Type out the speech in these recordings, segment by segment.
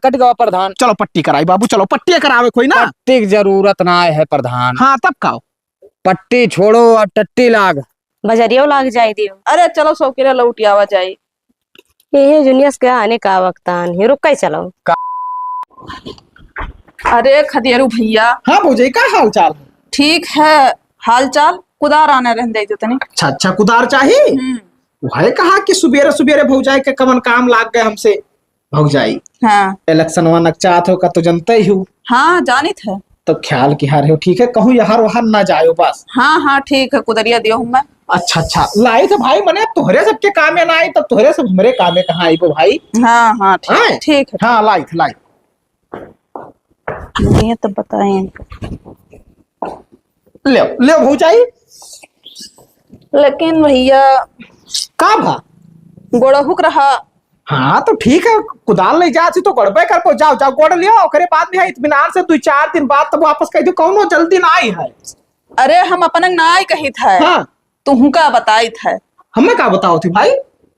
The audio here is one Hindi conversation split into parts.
कट गवा प्रधान। चलो पट्टी कराई बाबू, चलो पट्टी करावे कोई ना। पट्टी की जरूरत ना है प्रधान। हाँ तब का पट्टी छोड़ो और टट्टी लाग बजरियो लाग जाए दियो। अरे चलो सौकेरा लौटी आवा जाए। ये जुनियस के आने का वक्तान ही रुक के चलो। अरे खदियारू भैया। हाँ भौजाई का हाल चाल? ठीक है हाल चाल। कुदार आने रहने दे तनी। अच्छा अच्छा कुदार चाहिए। वह कहा कि सुबेरे सुबेरे भौजाई के कमन काम लाग गए हमसे। भौजाई हाँ इलेक्शन वा नकचात हो का तो जनते ही हो। हाँ जानित है। तो ख्याल की हार हो ठीक है, कहूँ यहाँ वहां ना जायो बस। हाँ हाँ ठीक है कुदरिया दियो हूँ मैं। अच्छा अच्छा लाई तो भाई मने तोहरे सबके कामे ना आई तब तोहरे सब हमरे कामे कहाँ आई भाई। हाँ हाँ ठीक है। हाँ लाई लाई ये तो बताए ले ले भौजाई। लेकिन भैया का भा गोड़ा हुक रहा। हाँ तो ठीक है कुदाल ले जा तो गड़बे कर पो जाओ जाओ गोड़ लियो ओकरे बाद में इत्मीनान से 2-4 दिन बाद तब वापस कह दो कौनो जल्दी ना आई है। अरे हम अपन ना आई कही था। हाँ तुहू का बताई था। हमें का बताओ थी भाई।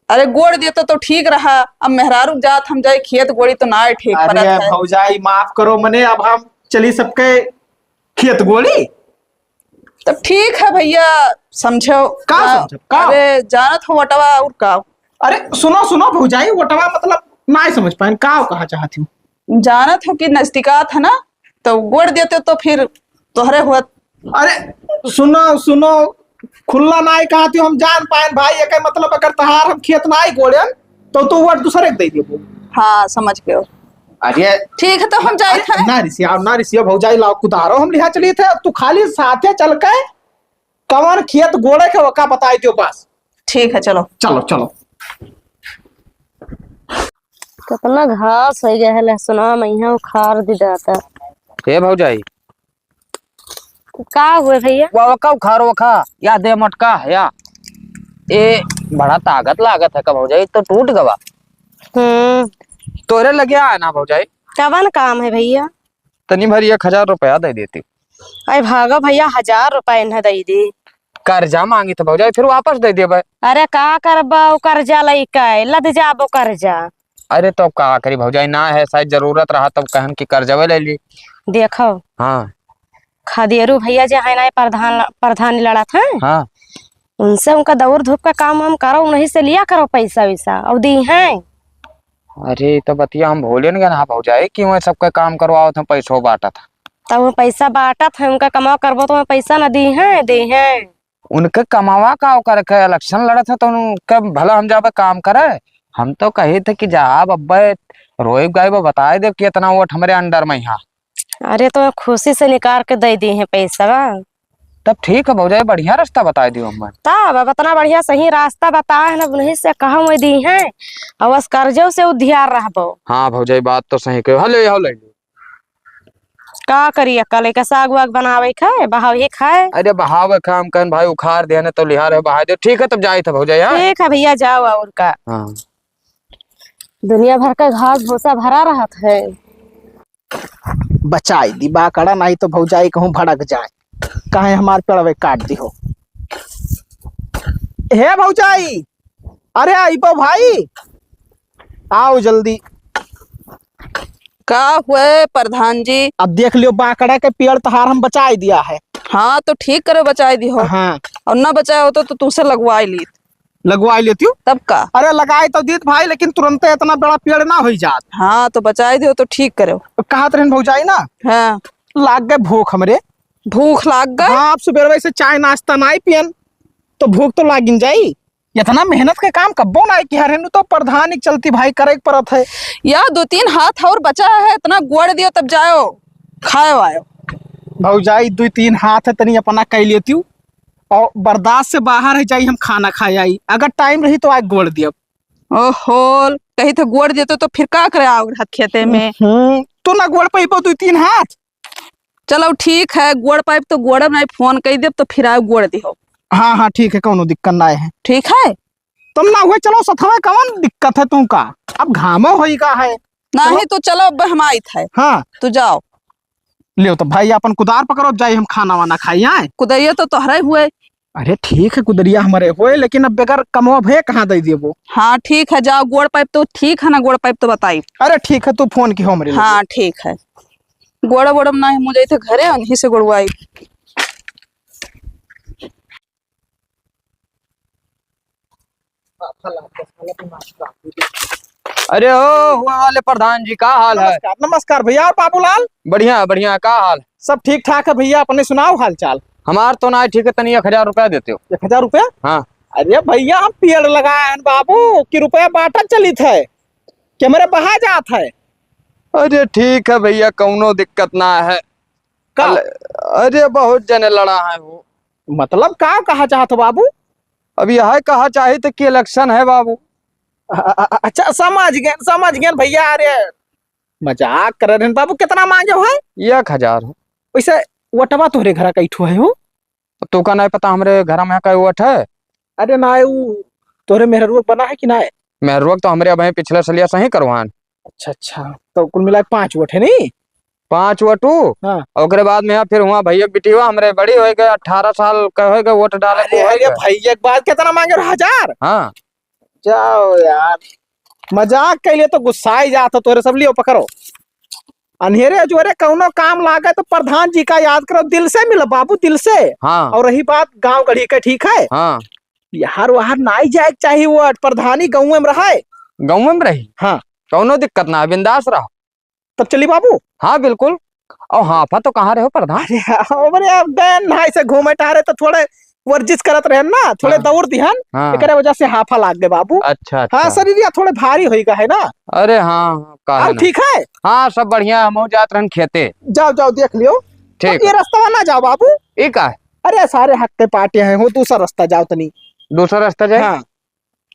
अरे गोड़ दिए तो ठीक रहा। अब मेहरारू जात हम जाए खेत गोड़ी तो ना ठीक अरे परत है। भौजाई माफ करो मने अब हम चली सबके खेत गोड़ी। तब ठीक है भैया समझो का समझो का? अरे जानत हो वटवा और का। अरे सुनो सुनो भौजाई वटवा मतलब ना समझ पाए का कहा चाहती हूँ। जानत हो कि नजदीकात है ना तो गोड़ देते तो फिर तोहरे हुआ। अरे सुनो सुनो खुला ना कहती हम जान पाए भाई एक मतलब अगर तहार हम खेत ना गोड़े तो तू वट दूसरे के दे दियो। हाँ समझ गए। अरे ठीक है तो हम जाए थे। ना रिसिया भौजाई लाओ कुदारो हम लिहा चली थे तू खाली साथे चल के कवन खेत गोड़े के वका बताई दियो बस। ठीक है चलो चलो चलो। कितना घास हो गया है लहसुना में यहाँ उखाड़ दी जाता। हे भौजाई का हुए भैया? वका उखाड़ वखा या दे मटका या ए बड़ा ताकत लागत है का भौजाई तो टूट गवा। तोरे लगे आया ना भौजाई। कवन काम है भैया? तनी भरी 1000 रुपया दे देती। अरे भागो भैया 1000 रुपए न दे दी। कर्जा मांगी तो भौजाई फिर वापस दे देबे। अरे का करबा कर्जा लइका लद जाबो कर्जा। अरे तो का करी भौजाई ना है शायद जरूरत रहा तब कहन की कर्जवे ले ली। देखो हाँ खदेरू भैया जो है ना प्रधान लड़ा था। हाँ उनसे उनका दौड़ धूप का काम हम करो उन्हीं से लिया करो पैसा वैसा और दी है। अरे तो बतिया हम भूले न गए ना भौजाई कि मैं सबका काम करवाओ था पैसों बांटा था। तब वो पैसा बांटा था उनका कमाओ करबो तो पैसा न दी है दे है। उनके कमावा का कर इलेक्शन लड़ा था तो उनके भला हम जाबे काम करे। हम तो कहे थे कि जा अब्बे रोए गाय बताए दे कि इतना वोट हमारे अंडर में यहाँ। अरे तो खुशी से निकाल के दे दी है पैसा। तब ठीक है भौजाई बढ़िया रास्ता बता दियो हम। तब इतना बढ़िया सही रास्ता बताए ना उन्हीं से कहा मैं दी है और बस कर्जों से उधियार रहबो। हाँ भौजाई बात तो सही कहो। हले हो ले का करिए कल का साग वाग बनावे खाए बहाव ही खाए। अरे बहावे काम कहन भाई उखाड़ दे तो लिहार है बहा दे। ठीक है तब जाए थे भौजाई। ठीक है भैया जाओ और का। हाँ दुनिया भर का घास भूसा भरा रहा है। बचाई दी बाकड़ा नहीं तो भौजाई कहूँ भड़क जाए कहे हमारे पेड़वे काट दी हो। हे भौजाई अरे आइबो भाई आओ जल्दी। का हुए प्रधान जी? अब देख लियो बाकड़ा के पेड़ तहार हम बचाई दिया है। हाँ तो ठीक करे बचाई दी हो। हाँ और ना बचाए हो तो तुमसे लगवाई ली लगवाई लेती हूँ। तब का? अरे लगाई तो दीत भाई लेकिन तुरंत इतना बड़ा पेड़ ना हो जात। हाँ तो बचाई दियो तो ठीक करो। कहत रहन भौजाई ना हाँ लाग गए भूख हमरे। भूख लाग गए। हाँ आप सुबह से चाय नाश्ता ना पियन तो भूख तो लागिन जाई। इतना मेहनत के काम कब्बो ना कि हरेनु तो प्रधान चलती भाई करे परत है। या 2-3 हाथ और बचा है इतना गोड़ दियो तब जाओ खाओ आयो। भौजाई 2-3 हाथ है तनी अपना कह लेती हूँ और बर्दाश्त से बाहर है जाई हम खाना खाए आई अगर टाइम रही तो आज गोड़ दियो। ओहो कही थे गोड़ देते तो फिर का करे आओ हाथ खेते में। तो ना गोड़ पे 2-3 हाथ। चलो ठीक है गोड़ पाइप तो गोड़ में फोन कर दे तो फिर आओ गोड़ दियो। हाँ हाँ ठीक है कोनो दिक्कत ना है। ठीक है तुम ना हुए चलो सथवा कौन दिक्कत है तुमका अब घामो होई का है नहीं तो चलो अब हम आई थे। हाँ तो जाओ लियो तो भाई अपन कुदार पकड़ो जाई हम खाना वाना खाई आए। कुदैया तो तोहरे हुए अरे ठीक है गुदरिया हमारे होए, लेकिन अब बगैर कमवा भे कहाँ दे दिए वो। हाँ ठीक है, जाओ गोड़ पाइप तो ठीक है ना, गोड़ पाइप तो बताई। अरे ठीक है, तू फोन की हो मेरे लिए। हाँ ठीक है, गोड़ा बोड़म ना मुझे थे घरे उन्हीं से गोड़वाई। अरे ओ हुआ वाले प्रधान जी, का हाल है? नमस्कार नमस्कार भैया। और बाबूलाल? बढ़िया बढ़िया, का हाल? सब ठीक ठाक है भैया, अपने सुनाओ हाल चाल। हमार तो ना ठीक है, तनी 1000 रुपया देते हो। 1000 रुपया? हाँ। अरे भैया हम पेड़ लगाए हैं बाबू कि रुपया बांटा चलित है कि मेरे बहा जात है। अरे ठीक है भैया, कौनो दिक्कत ना है। का? अरे बहुत जने लड़ा है वो। मतलब का कहा चाहत हो बाबू? अब यह कहा चाहे तो कि इलेक्शन है बाबू। अच्छा समझ गए भैया। अरे मजाक कर रहे हैं बाबू। कितना मांगे हो है? 1000। वैसे वटवा तोहरे घर कैठो है हो? तो का नहीं पता हमारे घर में का वट है? अरे ना वो तोहरे मेहरुआ बना है कि ना है? मेहरुआ तो हमारे अब पिछले सलिया सही करवान। अच्छा तो कुल मिला 5 वोट है नहीं? 5 वोट। हाँ। ओकरे बाद में फिर हुआ भैया बिटिया हमरे बड़ी हो गए, 18 साल का हो गए, वोट डाले को अरे भैया एक बात कितना मांगे? 1000? हाँ। जाओ यार, मजाक के लिए तो गुस्सा ही जाता तोरे। सब लियो पकड़ो। अंधेरे जोरे कौनो काम लागे तो प्रधान जी का याद करो, दिल से मिलो बाबू, दिल से। हाँ। और रही बात गांव गढ़ी का, ठीक है? हाँ। यार वहां नहीं जाए चाहिए, वो प्रधानी गाँव में रहा। गाँव में रही? हाँ। कौनो दिक्कत ना, बिंदास रहो। तब चली बाबू। हाँ बिल्कुल। और हाफा तो कहाँ रहे हो प्रधान? अरे अब गए नहाई से घूमे टहरे तो थोड़े वर्जिश करत रहे ना, थोड़े हाँ। दौड़ दिहन। हाँ। एकरे वजह से हाफा लाग गए बाबू। अच्छा हाँ अच्छा। शरीर या थोड़े भारी होई है ना। अरे हाँ, का है अब ना। ठीक है? हाँ सब बढ़िया, हम जात रहन खेते। जाओ जाओ देख लियो। ठीक ये रास्ता ना जाओ बाबू। ये का है? अरे सारे हक के पार्टी हैं, हो दूसरा रास्ता जाओ तनी। दूसरा रास्ता जाए? हाँ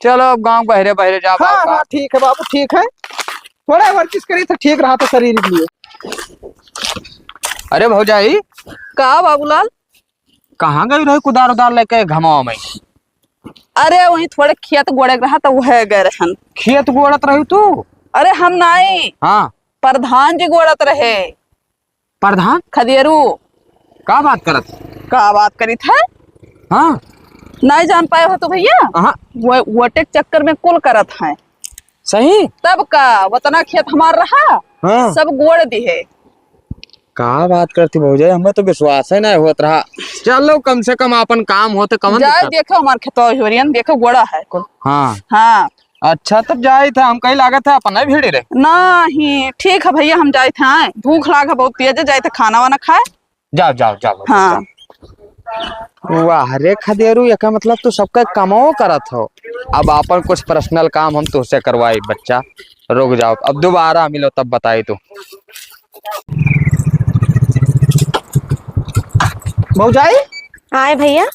चलो अब गाँव बहरे बहरे जाओ। हाँ हाँ ठीक है बाबू, ठीक है। थोड़ा वर्जिश करी तो ठीक रहा तो शरीर के लिए। अरे भौजाई, का बाबूलाल? कहाँ गई रही कुदार उदार लेके घमाओ में? अरे वही थोड़े खेत गोड़े रहा तो वह गए रहन। खेत गोड़त रही तू? अरे हम नहीं, हाँ। प्रधान जी गोड़त रहे। प्रधान? खदेरू। का बात करत? का बात करी था? हाँ। नहीं जान पाए हो तो भैया? हाँ। वो वोटे के चक्कर में कुल करत है। सही? तब का वतना खेत हमार रहा। हाँ। सब गोड़ दिए। का बात करती भौजाई, हमें तो विश्वास है ना होत रहा। चलो कम से कम अपन काम होते कवन जाए दिक्कत? देखो हमार खेतोरियन, देखो गोड़ा है कुल। हाँ। हाँ। अच्छा तब जाए थे, हम कहीं लागत है अपन भीड़ रे। नहीं ठीक है भैया, हम जाए थे। आए भूख लागा बहुत तेज, जाए थे खाना वाना खाए। जाओ जाओ जाओ। हाँ। वाह रे खदेरू, ये का मतलब तू सबका कमाओ करत हो। अब अपन कुछ पर्सनल काम हम तुझसे करवाई बच्चा। रुक जाओ, अब दोबारा मिलो तब बताई तू। भौजाई आए भैया।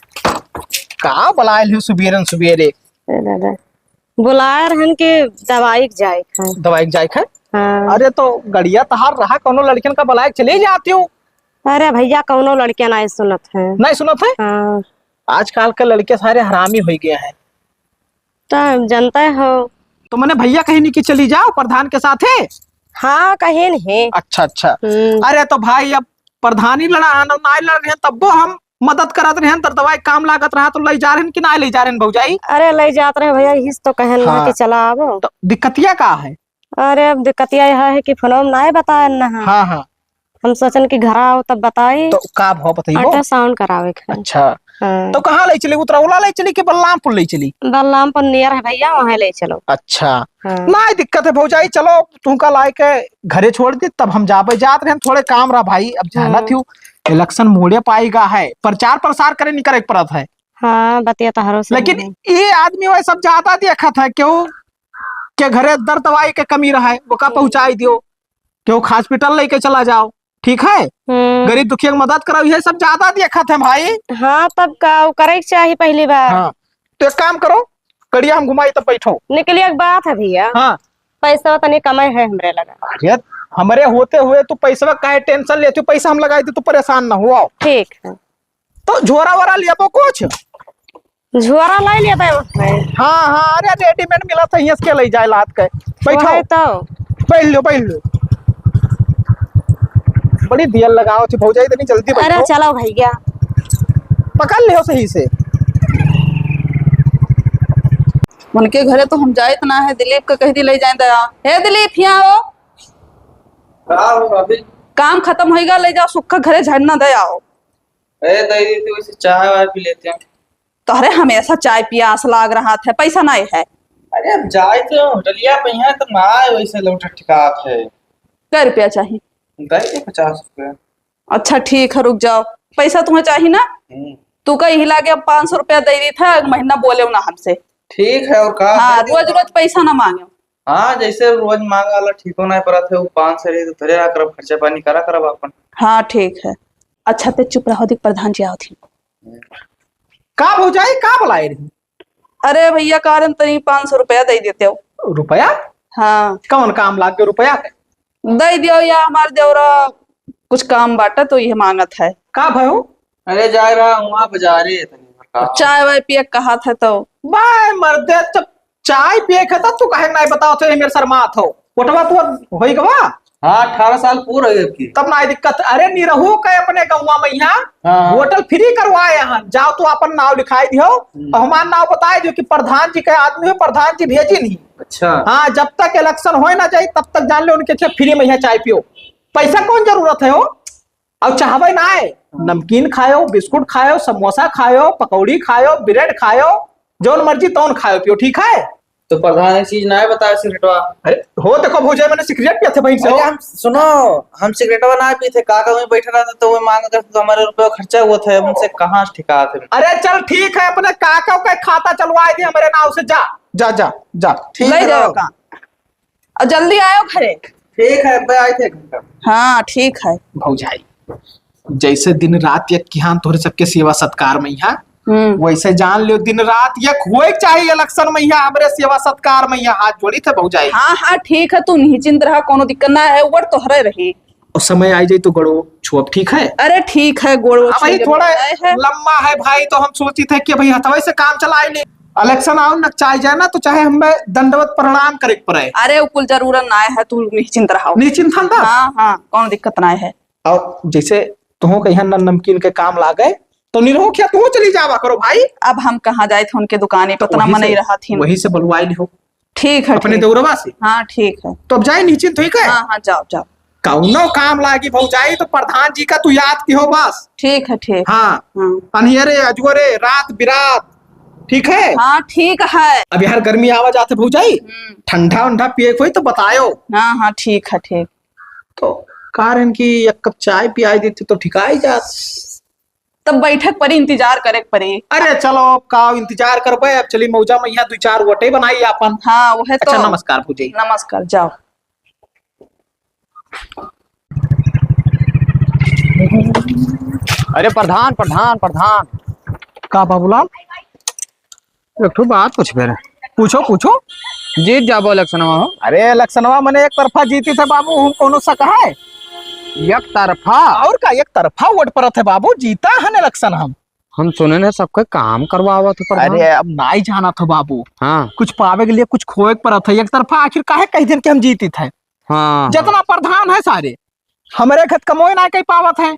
का बुलाए लियो सुबेरन सुबेरे? दादा बुलाए रहन के दवाई के जाए खाए। दवाई जाए खाए? हाँ। अरे तो गड़िया तहार रहा, कोनो लड़कियन का बुलाए चले जाती हो। अरे भैया कौनो लड़कियां नहीं सुनत है। नहीं सुनत है? हाँ। आजकल के लड़के सारे हरामी हो गए हैं। तो जानते हो। तो मैंने भैया कहीं नहीं कि चली जाओ प्रधान के साथ है। हाँ कहे नहीं। अच्छा अच्छा। अरे तो भाई अब प्रधानी लड़ा ना लड़ रहे हैं, तब वो हम मदद करत रहे हैं। तो दवाई काम लागत रहा तो ले जा रहे हैं कि ना ले जा रहे हैं भौजाई? अरे ले जाते रहे भैया, इस तो कहन हाँ। कि चला आवो। तो दिक्कतिया का है? अरे अब दिक्कतिया यह है कि फोन ना बताए ना। हाँ हाँ। हम सोचन कि घर आओ तब बताई। तो का भाव बताइए? अल्ट्रासाउंड करावे के। अच्छा। हाँ। तो कहाँ ले चली? उतरौला ले चली कि बलरामपुर ले चली? बलरामपुर नियर है भैया, वहाँ ले चलो। अच्छा। हाँ। ना दिक्कत है भौजाई, चलो तुमका लाए के घरे छोड़ दी तब हम जाते रहे। थोड़े काम रहा भाई, अब जाना थी। इलेक्शन मोड़े पाएगा है, प्रचार प्रसार करे नहीं करे पड़त है। हाँ बतिया तो हरो से। लेकिन ये आदमी वह सब ज्यादा देखा था क्यों के घरे दर्द दवाई के कमी रहा है, वो का पहुंचाई दियो, क्यों हॉस्पिटल लेके चला जाओ, ठीक है? गरीब दुखिया की मदद करो, ये सब ज्यादा देखा था भाई। हाँ तब का करे के चाहिए पहली बार। हाँ। तो एक काम करो, कड़िया हम घुमाई तब बैठो। निकलिए एक बात है भैया। हाँ। पैसा तनी कमाई है हमरे लगा। अरे हमारे होते हुए तू पैसा काहे टेंशन लेती हो? पैसा हम लगाई दी, तू परेशान ना हुआ। ठीक है। तो झोरा वोरा लिया कुछ? झोरा लाई लिया था। हाँ हाँ, अरे रेडीमेड मिला था, यहाँ के ले जाए लाद के। बैठो तो बैठ लो बैठ लो। बड़ी दियल लगाओ थी भौजाई, इतनी जल्दी बैठो। अरे चलो भैया। पकड़ लियो सही से। उनके घरे तो हम जाए ना है, दिलीप का कह दी ले जाए दया। हे दिलीप यहाँ आओ, का हो भाभी? काम खत्म होएगा, ले जाओ सुखा घरे झड़ना दे आओ। अरे दही तो वैसे चाय वाय पी लेते हैं। तो अरे हमेशा चाय पियास लाग रहा था, पैसा नहीं है। अरे अब जाए तो होटलिया पे यहाँ तो ना वैसे लौट ठिकात है। क्या रुपया चाहिए? दही 50 रुपया। अच्छा ठीक है, रुक जाओ। पैसा तुम्हें चाहिए ना? तू कहीं हिला के अब 500 रुपया दे दी था, महीना बोले ना हमसे। ठीक है, और कहा हाँ, रोज रोज पैसा ना मांगे। हाँ, जैसे रोज मांग वाला ठीक होना है, पर थे वो 500 रही तो धरे रहा करब, खर्चा पानी करा करब अपन। हाँ ठीक है। अच्छा ते चुप रहो, दिख प्रधान जी आओ थी। का भौजाई का बुलाए रही? अरे भैया कारण तनी 500 रुपया दे देते हो। रुपया? हाँ कौन काम लाग के रुपया के? दे दियो, या हमारे देवरा कुछ काम बाटा तो ये मांगत है। का भयो? अरे जा रहा वहाँ बाजारे चाय वाय पिए कहा था तो बाय मर्दे, जब चाय पिए खता तू कहे नहीं बताओ थे मेरे शर्मात हो। ओटवा तो होई गवा। हाँ, 18 साल पूरा है आपकी। तब ना दिक्कत। अरे निरहू के अपने गौवा में यहाँ हाँ। होटल फ्री करवाए यहाँ, जाओ तो अपन नाव लिखाई दियो और हमारा नाव बताए जो कि प्रधान जी के आदमी हो, प्रधान जी भेजी नहीं। अच्छा। हाँ, जब तक इलेक्शन हो ना जाए तब तक जान लो उनके फ्री में यहाँ चाय पियो। पैसा कौन जरूरत है हो? और चाहवे ना है, नमकीन खायो, बिस्कुट खायो, समोसा खायो, पकौड़ी खायो, ब्रेड खायो, जो मर्जी तौन खायो पियो, ठीक है? तो प्रधान एक चीज ना है बताया सिगरेटवा। अरे हो देखो भौजाई, मैंने सिगरेट पिया थे बहन से। अरे हम सुनो, हम सिगरेटवा ना पी थे, काका वहीं बैठा रहा था तो वो मांग कर तो हमारे रुपये खर्चा हुआ था, उनसे कहाँ ठिका थे। अरे चल ठीक है, अपने काका का खाता चलवा दे हमारे नाव से। जा जा जा जा। ठीक ले है जाओ का। और जल्दी आयो घरे। ठीक है, अब आए थे घंटा। हाँ ठीक है। भौजाई जैसे दिन रात एक किहान तोहरे सबके सेवा सत्कार में यहाँ, वैसे जान लियो दिन रात एक होए चाहिए इलेक्शन में यहाँ हमरे सेवा सत्कार में यहाँ हाथ जोड़ी थे भौजाई। हाँ हाँ ठीक है, तू नहीं चिंत रहा, कोनो दिक्कत ना है, ऊपर तोहरे रही। और समय आई जाए तो गड़ो छुप, ठीक है? अरे ठीक है, गोड़ भाई थोड़ा लंबा है भाई, तो हम सोची थे कि भाई हथवे से काम चलाए ले, इलेक्शन आओ न चाहे जाए ना तो चाहे हमें दंडवत प्रणाम करे पड़े। अरे कुल जरूरत ना है, तू निश्चिंत रहो। निश्चिंत था। हाँ हाँ, कोनो दिक्कत ना है। और जैसे तुम कहीं नमकीन के काम ला गए तो निरहो क्या तुम चली जावा करो भाई। अब हम कहाँ जाए थे उनके दुकाने पर, उतना मन नहीं रहा थी। वही से बुलवाई नहीं हो। ठीक है अपने ठीक। दौरवा से। हाँ ठीक है। तो अब जाए निश्चिंत, ठीक है? हाँ हाँ जाओ जाओ। कौनो काम लागी भौजाई तो प्रधान जी का तू याद की हो बस। ठीक है ठीक। हाँ, अनहेरे अजवरे रात बिरात, ठीक है? हाँ ठीक है। अब यार गर्मी आवा जाते भौजाई, ठंडा उंडा पिए कोई तो बतायो। हाँ हाँ ठीक है ठीक। तो कारण की एक कप चाय पियाई देती तो ठिकाई जात। तब बैठक पर इंतजार करे पड़ी। अरे चलो अब का इंतजार करबे, अब चली मौजा में यहाँ 2-4 वोटे बनाई अपन। हाँ वो है तो। अच्छा नमस्कार भौजाई। नमस्कार, जाओ। अरे प्रधान प्रधान प्रधान, का बाबूलाल? एक ठो बात पूछ बेरे। पूछो पूछो। जीत जाबो इलेक्शन में हो? अरे इलेक्शनवा मैंने एक तरफा जीती थे बाबू, हम कोनो सा है एक तरफा? और का एक तरफा वोट पर थे बाबू, जीता है इलेक्शन हम सुने ने सबके काम करवावा थे प्रधान। अरे अब नहीं जाना था बाबू। हाँ कुछ पावे के लिए कुछ खोए पर थे, एक तरफा आखिर काहे कह दिन के हम जीती थे। हाँ जितना प्रधान है सारे हमारे खत कमोए ना कहीं पावत है,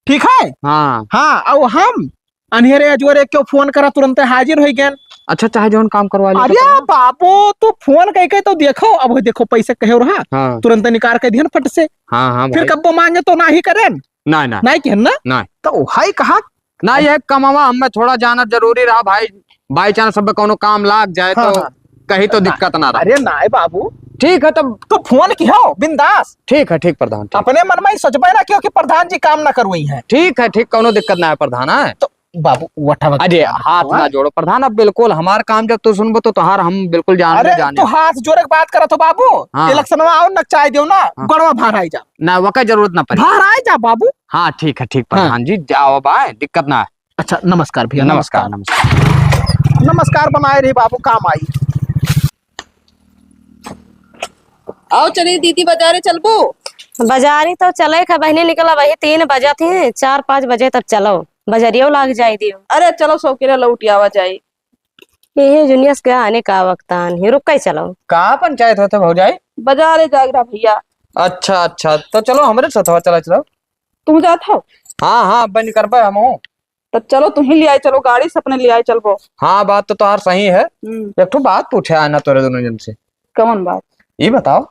ठीक है? हाँ हाँ, और हम अनहेरे अजवरे क्यों फोन करा तुरंत हाजिर हो गए। अच्छा चाहे जो काम करवा ले। अरे बाबू तू फोन कह के तो देखो, अब देखो पैसे कहे रहा। हाँ तुरंत निकाल के दिहन फट से। हाँ हाँ फिर कब मांगे तो ना ही करें, नहीं नहीं नहीं कहन ना। नहीं तो हाई कहा ना, ये कमावा हमें थोड़ा जाना जरूरी रहा भाई, बाई चांस सब कोनो काम लाग जाए हाँ, तो हाँ। कहीं तो दिक्कत ना रहा। अरे ना बाबू, ठीक है तब। तो फोन की हो बिंदास। ठीक है ठीक प्रधान, ठीक। अपने मन में ही सोचबे ना क्योंकि प्रधान जी काम ना करवाई है। ठीक है ठीक, कोनो दिक्कत ना है प्रधान है। तो बाबू वठा अरे हाथ ना जोड़ो प्रधान, अब बिल्कुल हमार काम जब तू सुनबो तो तोहार हम बिल्कुल जान अरे जाने। तो हाथ जोड़े के बात करा तो बाबू। हाँ। इलेक्शन में आओ न चाय दो ना, गड़वा बाहर आई जा। ना वका जरूरत ना पड़े। बाहर आई जा बाबू। हाँ ठीक है ठीक प्रधान जी, जाओ बाय, दिक्कत ना है। अच्छा नमस्कार भैया। नमस्कार नमस्कार। नमस्कार बनाए रही बाबू, काम आई। आओ चलिए दीदी बाजारे चलबो। बाजारी तो चले खा बहने निकला, वही 3 बजे थे, 4-5 बजे तक चलो, बजरियो लाग जाए दियो। अरे चलो सौकेरा लौटी आवा जाए। ये जुनियस के आने का वक्तान ही, रुक के चलो। कहाँ पंचायत होते भौजाई? बाजारे जागरा भैया। अच्छा अच्छा, तो चलो हमारे साथ चला चलो। तुम जात हो? हाँ हाँ बन कर हम। तो चलो तुम ही ले आए, चलो गाड़ी से अपने ले आए चलबो। हाँ बात तो तुम्हार सही है। एक तो बात पूछे आए ना तोरे दोनों जन से। कौन बात? ये बताओ,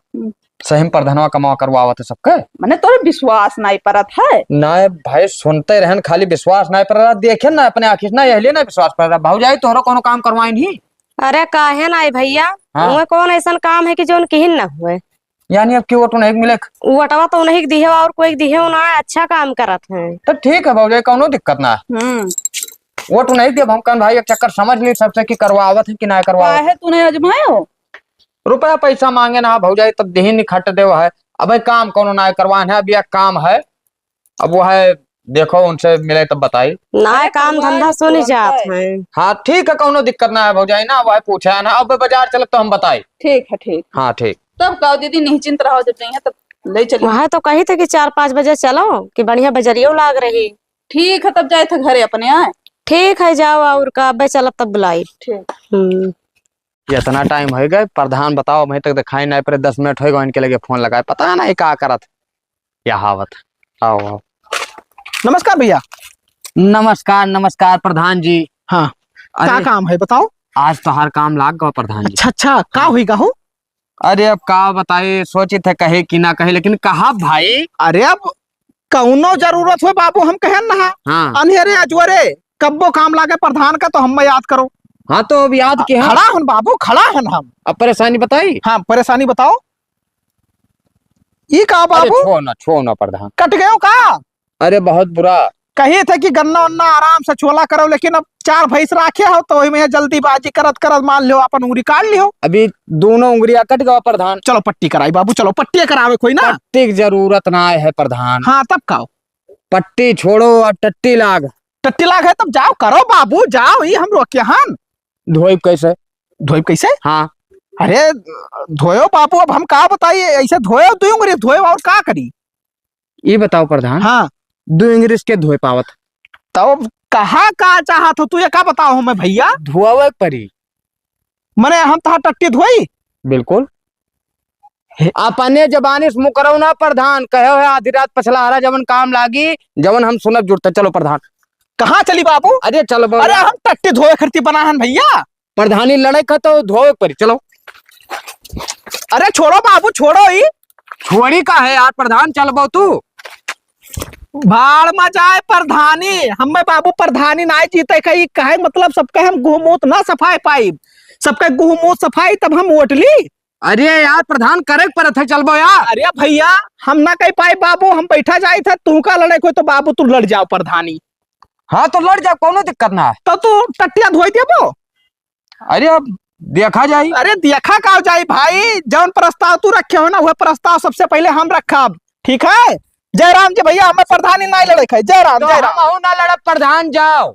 सही में प्रधानवा कमावा करवावत है सबके? मैंने तोरे विश्वास नहीं परत है। ना भाई सुनते रहन, खाली विश्वास नहीं पर रहा, देखे ना अपने आखिर ना, यही ना विश्वास पर रहा। भाऊ जाई तोहरा कोनो काम करवाई नहीं? अरे काहे ना भैया, हाँ। उहे कौन ऐसा काम है कि जो उनकी न हुए। यानी अब क्यों तो नहीं मिले? वटवा तो उन्हें दिहे और कोई दिहे ना, अच्छा काम करत है। तो ठीक है भाऊ जाई, कोनो दिक्कत ना है। वो तो नहीं दिया हम कन भाई, एक चक्कर समझ ली सबसे कि करवावत है कि ना करवावत काहे तूने आजमायो? रुपया पैसा मांगे ना भाऊ जाई तब देही निखट देव है। अब भाई काम कोनो ना करवान है, अब यह काम है, अब वो है देखो उनसे मिले तब बताई ना काम धंधा सुनी जात है। हाँ ठीक है, कोनो दिक्कत ना है भाऊ जाई ना, वह पूछा ना। अब बाजार चले तो हम बताई। ठीक है ठीक। हाँ ठीक। तब कहो दीदी निश्चिंत रहो, जब नहीं है तब ले चलिए। वहाँ तो कही थे कि 4-5 बजे चलो, कि बढ़िया बजरियो लाग रही। ठीक है तब जाए थे घरे अपने आए। ठीक है जाओ, और का अब चलब तब बुलाई। ठीक। इतना टाइम हो गए, प्रधान बताओ मैं तक दिखाई नहीं पड़े, 10 मिनट हो गए इनके लगे फोन लगाए, पता ना क्या करत या हावत। आओ आओ। नमस्कार भैया। नमस्कार नमस्कार प्रधान जी। हाँ, क्या अरे काम है बताओ? आज तो हर काम लाग गो प्रधान जी। अच्छा अच्छा, का हुई कहूँ? अरे अब का बताइए, सोचे थे कहे कि ना कहे, लेकिन कहा भाई। अरे अब कौनो जरूरत हो बाबू हम कहें ना, हाँ अंधेरे अजवरे कब्बो काम लागे प्रधान का तो हम याद करो। हाँ तो अब याद किया। खड़ा हन बाबू, खड़ा हन हम। अब परेशानी बताई। हाँ परेशानी बताओ। ये का बाबू? छो ना प्रधान। कट गयो का? अरे बहुत बुरा। कही थे कि गन्ना उन्ना आराम से छोला करो, लेकिन अब 4 भैंस राखे हो तो वही में जल्दीबाजी करत करत मान लो अपन उंगली काट लियो। अभी दोनों उंगलियां कट गवा प्रधान। चलो पट्टी कराई बाबू, चलो पट्टी करावे कोई ना। पट्टी की जरूरत ना है प्रधान। हाँ तब काओ, पट्टी छोड़ो और टट्टी लाग। टट्टी लाग है तब जाओ करो बाबू, जाओ। ये हम रोके हन। धोइब कैसे? धोइब कैसे? हाँ अरे धोयो बाबू, अब हम का बताइए, ऐसे धोयो 2 उंगली धोयो और का करी? ये बताओ प्रधान। हाँ 2 इंग्लिश के धोए पावत? तो कहा का चाहत हो तू, ये का बताओ मैं भैया? धुआवे परी। मने हम तहा टट्टी धोई? बिल्कुल। अपने जबानी से मुकरो ना प्रधान, कहो है आधी रात पछलारा जवन काम लागी, जवन हम सुनब जुड़ते। चलो प्रधान। कहाँ चली बाबू? अरे चलो। अरे हम टट्टी धोए खरती बना हन भैया। प्रधानी लड़े का तो धोए परी, चलो। अरे छोड़ो बाबू, छोड़ो। ही छोड़ी का है यार प्रधान, चल बो तू। भाड़ में जाए प्रधानी, हमें बाबू प्रधानी ना जीते कही कहे, मतलब सबके हम गुहमूत ना सफाई पाई, सबके गुहमूत सफाई तब हम वोट ली। अरे यार प्रधान करे पर थे, चल बो यार। अरे भैया हम ना कही पाए बाबू, हम बैठा जाए थे, तू का लड़े कोई तो बाबू तू लड़ जाओ प्रधानी। हाँ तो लड़ जा, कोनो दिक्कत ना है। तो तू टट्टिया धोई देबो। अरे अब देखा जाए। अरे देखा का जाए भाई, जौन प्रस्ताव तू रखे हो ना वह प्रस्ताव सबसे पहले हम रखब, ठीक है? जयराम जी भैया, हमें प्रधानी नहीं लड़े है। जयराम तो जयराम। हम ना लड़ब प्रधान, जाओ।